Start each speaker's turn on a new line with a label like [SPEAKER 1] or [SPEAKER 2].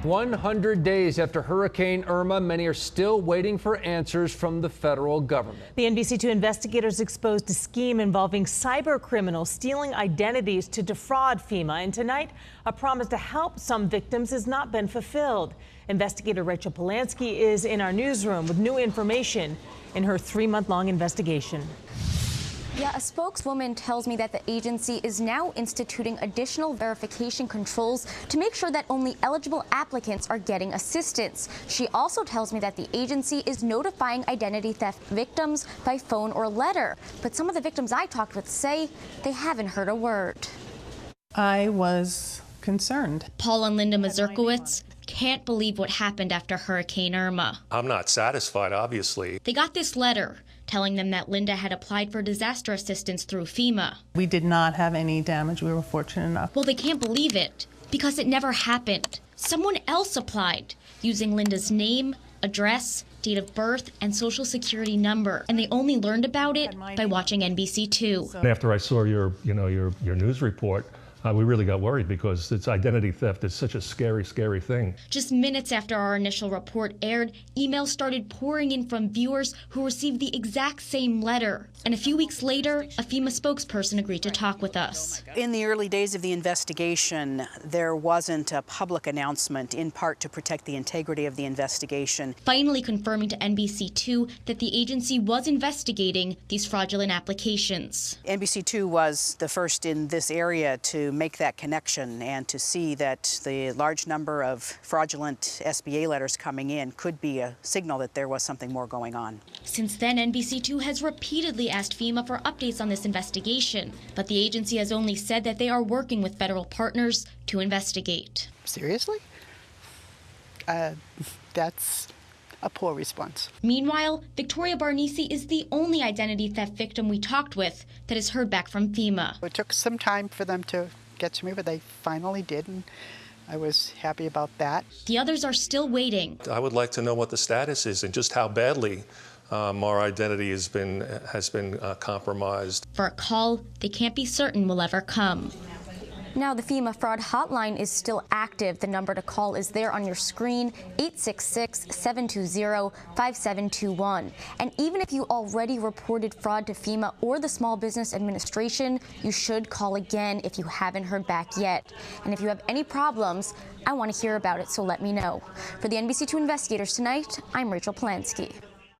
[SPEAKER 1] 100 days after Hurricane Irma, many are still waiting for answers from the federal government.
[SPEAKER 2] The NBC2 investigators exposed a scheme involving cyber criminals stealing identities to defraud FEMA. And tonight, a promise to help some victims has not been fulfilled. Investigator Rita Polansky is in our newsroom with new information in her 3-month-long investigation.
[SPEAKER 3] Yeah, a spokeswoman tells me that the agency is now instituting additional verification controls to make sure that only eligible applicants are getting assistance. She also tells me that the agency is notifying identity theft victims by phone or letter. But some of the victims I talked with say they haven't heard a word.
[SPEAKER 4] I was concerned.
[SPEAKER 5] Paul and Linda Mazurkowitz can't believe what happened after Hurricane Irma.
[SPEAKER 6] I'm not satisfied, obviously.
[SPEAKER 5] They got this letter telling them that Linda had applied for disaster assistance through FEMA.
[SPEAKER 4] We did not have any damage. We were fortunate enough.
[SPEAKER 5] Well, they can't believe it because it never happened. Someone else applied using Linda's name, address, date of birth, and social security number. And they only learned about it by watching NBC2.
[SPEAKER 6] After I saw your news report, we really got worried because it's identity theft is such a scary, scary thing.
[SPEAKER 5] Just minutes after our initial report aired, emails started pouring in from viewers who received the exact same letter. And a few weeks later, a FEMA spokesperson agreed to talk with us.
[SPEAKER 7] In the early days of the investigation, there wasn't a public announcement, in part to protect the integrity of the investigation.
[SPEAKER 5] Finally confirming to NBC2 that the agency was investigating these fraudulent applications.
[SPEAKER 7] NBC2 was the first in this area to make that connection and to see that the large number of fraudulent SBA letters coming in could be a signal that there was something more going on.
[SPEAKER 5] Since then, NBC2 has repeatedly asked FEMA for updates on this investigation, but the agency has only said that they are working with federal partners to investigate.
[SPEAKER 8] Seriously? That's a poor response.
[SPEAKER 5] Meanwhile, Victoria Barnisi is the only identity theft victim we talked with that has heard back from FEMA.
[SPEAKER 8] It took some time for them to get to me, but they finally did, and I was happy about that.
[SPEAKER 5] The others are still waiting.
[SPEAKER 6] I would like to know what the status is and just how badly our identity has been compromised.
[SPEAKER 5] For a call they can't be certain will ever come.
[SPEAKER 3] Now, the FEMA fraud hotline is still active. The number to call is there on your screen, 866-720-5721. And even if you already reported fraud to FEMA or the Small Business Administration, you should call again if you haven't heard back yet. And if you have any problems, I want to hear about it, so let me know. For the NBC2 Investigators tonight, I'm Rachel Polansky.